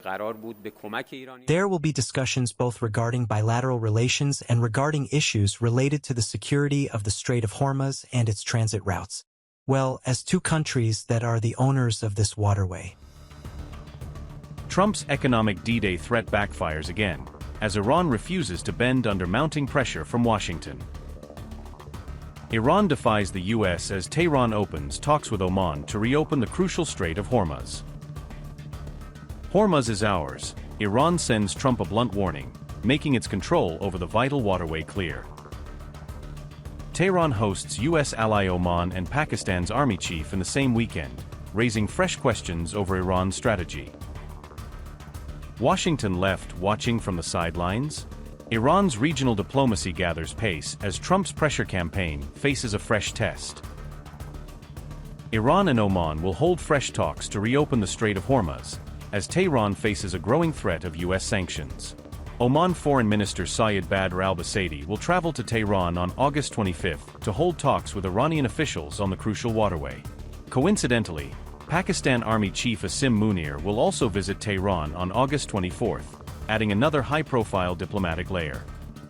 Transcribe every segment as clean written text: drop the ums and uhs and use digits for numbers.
There will be discussions both regarding bilateral relations and regarding issues related to the security of the Strait of Hormuz and its transit routes. Well, as two countries that are the owners of this waterway. Trump's economic D-Day threat backfires again, as Iran refuses to bend under mounting pressure from Washington. Iran defies the U.S. as Tehran opens talks with Oman to reopen the crucial Strait of Hormuz. Hormuz is ours. Iran sends Trump a blunt warning, making its control over the vital waterway clear. Tehran hosts U.S. ally Oman and Pakistan's army chief in the same weekend, raising fresh questions over Iran's strategy. Washington left watching from the sidelines? Iran's regional diplomacy gathers pace as Trump's pressure campaign faces a fresh test. Iran and Oman will hold fresh talks to reopen the Strait of Hormuz, as Tehran faces a growing threat of U.S. sanctions. Oman Foreign Minister Sayed Badr al-Busaidi will travel to Tehran on August 25 to hold talks with Iranian officials on the crucial waterway. Coincidentally, Pakistan Army Chief Asim Munir will also visit Tehran on August 24, adding another high-profile diplomatic layer.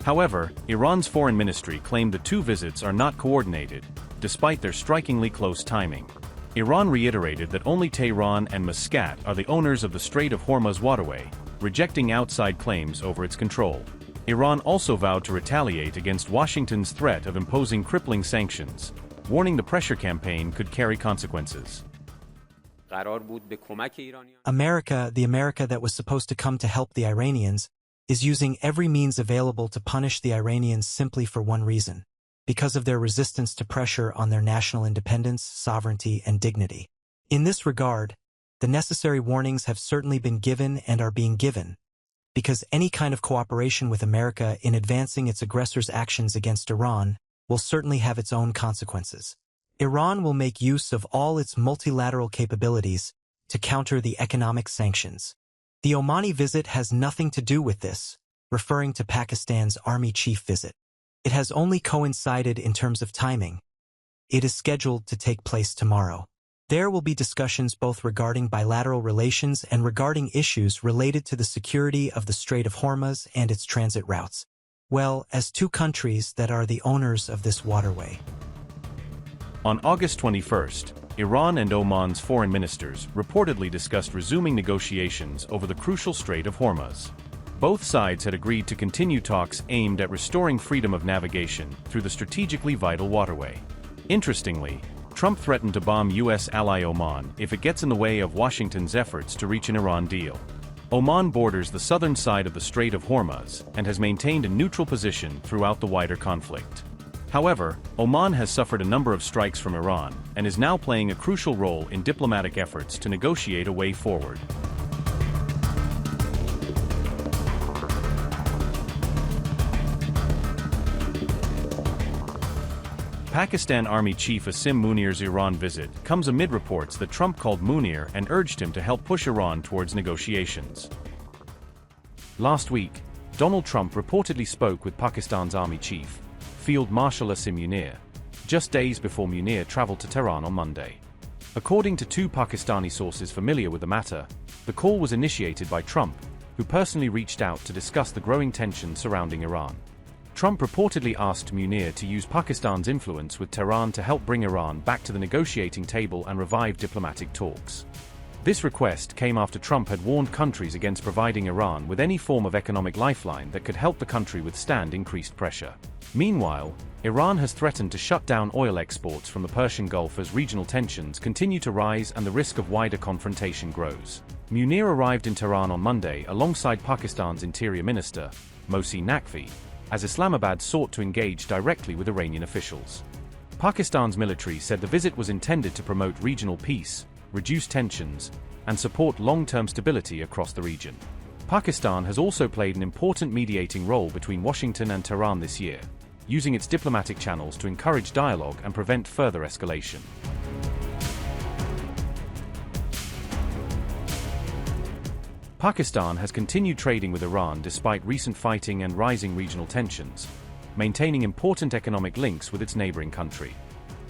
However, Iran's foreign ministry claimed the two visits are not coordinated, despite their strikingly close timing. Iran reiterated that only Tehran and Muscat are the owners of the Strait of Hormuz waterway, rejecting outside claims over its control. Iran also vowed to retaliate against Washington's threat of imposing crippling sanctions, warning the pressure campaign could carry consequences. America, the America that was supposed to come to help the Iranians, is using every means available to punish the Iranians simply for one reason: because of their resistance to pressure on their national independence, sovereignty, and dignity. In this regard, the necessary warnings have certainly been given and are being given, because any kind of cooperation with America in advancing its aggressors' actions against Iran will certainly have its own consequences. Iran will make use of all its multilateral capabilities to counter the economic sanctions. The Omani visit has nothing to do with this, referring to Pakistan's army chief visit. It has only coincided in terms of timing. It is scheduled to take place tomorrow. There will be discussions both regarding bilateral relations and regarding issues related to the security of the Strait of Hormuz and its transit routes. Well, as two countries that are the owners of this waterway. On August 21, Iran and Oman's foreign ministers reportedly discussed resuming negotiations over the crucial Strait of Hormuz. Both sides had agreed to continue talks aimed at restoring freedom of navigation through the strategically vital waterway. Interestingly, Trump threatened to bomb U.S. ally Oman if it gets in the way of Washington's efforts to reach an Iran deal. Oman borders the southern side of the Strait of Hormuz and has maintained a neutral position throughout the wider conflict. However, Oman has suffered a number of strikes from Iran and is now playing a crucial role in diplomatic efforts to negotiate a way forward. Pakistan Army Chief Asim Munir's Iran visit comes amid reports that Trump called Munir and urged him to help push Iran towards negotiations. Last week, Donald Trump reportedly spoke with Pakistan's army chief, Field Marshal Asim Munir, just days before Munir traveled to Tehran on Monday. According to two Pakistani sources familiar with the matter, the call was initiated by Trump, who personally reached out to discuss the growing tension surrounding Iran. Trump reportedly asked Munir to use Pakistan's influence with Tehran to help bring Iran back to the negotiating table and revive diplomatic talks. This request came after Trump had warned countries against providing Iran with any form of economic lifeline that could help the country withstand increased pressure. Meanwhile, Iran has threatened to shut down oil exports from the Persian Gulf as regional tensions continue to rise and the risk of wider confrontation grows. Munir arrived in Tehran on Monday alongside Pakistan's Interior Minister, Mohsin Naqvi, as Islamabad sought to engage directly with Iranian officials. Pakistan's military said the visit was intended to promote regional peace, reduce tensions, and support long-term stability across the region. Pakistan has also played an important mediating role between Washington and Tehran this year, using its diplomatic channels to encourage dialogue and prevent further escalation. Pakistan has continued trading with Iran despite recent fighting and rising regional tensions, maintaining important economic links with its neighboring country.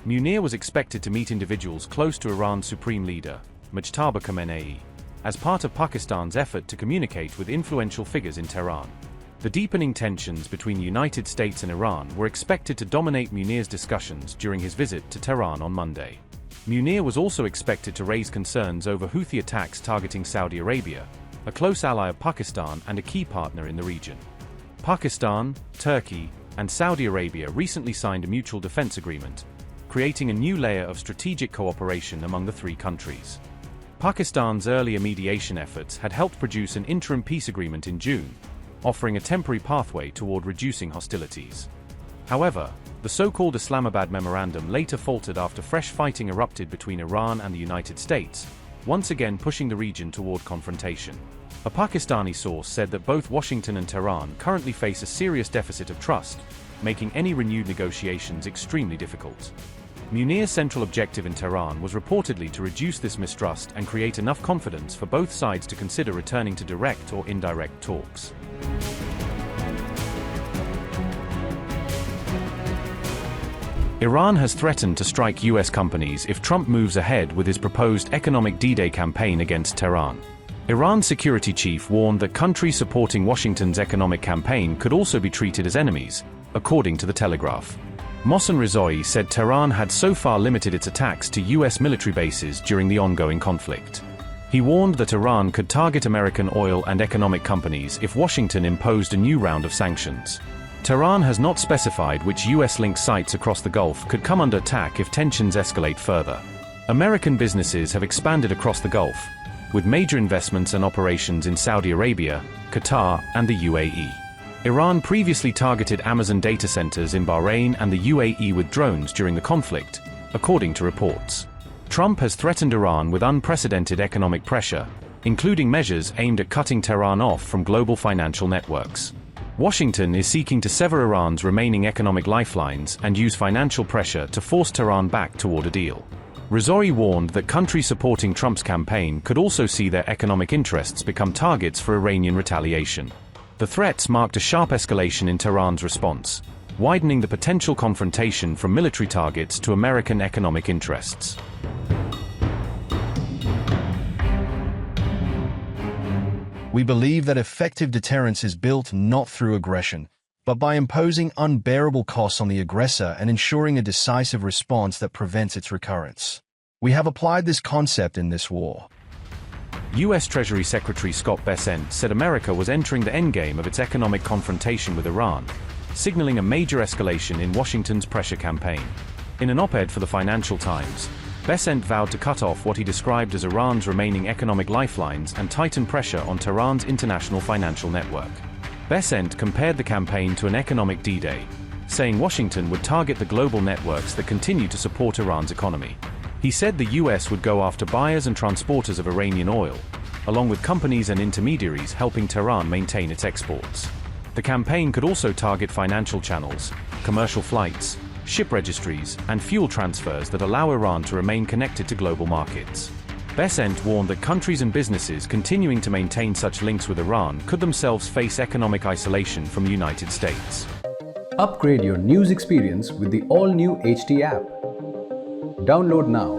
Munir was expected to meet individuals close to Iran's supreme leader, Mujtaba Khamenei, as part of Pakistan's effort to communicate with influential figures in Tehran. The deepening tensions between the United States and Iran were expected to dominate Munir's discussions during his visit to Tehran on Monday. Munir was also expected to raise concerns over Houthi attacks targeting Saudi Arabia, a close ally of Pakistan and a key partner in the region. Pakistan, Turkey, and Saudi Arabia recently signed a mutual defense agreement, creating a new layer of strategic cooperation among the three countries. Pakistan's earlier mediation efforts had helped produce an interim peace agreement in June, offering a temporary pathway toward reducing hostilities. However, the so-called Islamabad Memorandum later faltered after fresh fighting erupted between Iran and the United States, once again pushing the region toward confrontation. A Pakistani source said that both Washington and Tehran currently face a serious deficit of trust, making any renewed negotiations extremely difficult. Munir's central objective in Tehran was reportedly to reduce this mistrust and create enough confidence for both sides to consider returning to direct or indirect talks. Iran has threatened to strike US companies if Trump moves ahead with his proposed economic D-Day campaign against Tehran. Iran's security chief warned that countries supporting Washington's economic campaign could also be treated as enemies, according to The Telegraph. Mohsen Rizoi said Tehran had so far limited its attacks to US military bases during the ongoing conflict. He warned that Iran could target American oil and economic companies if Washington imposed a new round of sanctions. Tehran has not specified which US-linked sites across the Gulf could come under attack if tensions escalate further. American businesses have expanded across the Gulf, with major investments and operations in Saudi Arabia, Qatar, and the UAE. Iran previously targeted Amazon data centers in Bahrain and the UAE with drones during the conflict, according to reports. Trump has threatened Iran with unprecedented economic pressure, including measures aimed at cutting Tehran off from global financial networks. Washington is seeking to sever Iran's remaining economic lifelines and use financial pressure to force Tehran back toward a deal. Rizoi warned that countries supporting Trump's campaign could also see their economic interests become targets for Iranian retaliation. The threats marked a sharp escalation in Tehran's response, widening the potential confrontation from military targets to American economic interests. We believe that effective deterrence is built not through aggression, but by imposing unbearable costs on the aggressor and ensuring a decisive response that prevents its recurrence. We have applied this concept in this war. U.S. Treasury Secretary Scott Bessent said America was entering the endgame of its economic confrontation with Iran, signaling a major escalation in Washington's pressure campaign. In an op-ed for the Financial Times, Bessent vowed to cut off what he described as Iran's remaining economic lifelines and tighten pressure on Tehran's international financial network. Bessent compared the campaign to an economic D-Day, saying Washington would target the global networks that continue to support Iran's economy. He said the US would go after buyers and transporters of Iranian oil, along with companies and intermediaries helping Tehran maintain its exports. The campaign could also target financial channels, commercial flights, ship registries, and fuel transfers that allow Iran to remain connected to global markets. Bessent warned that countries and businesses continuing to maintain such links with Iran could themselves face economic isolation from the United States. Upgrade your news experience with the all-new HT app. Download now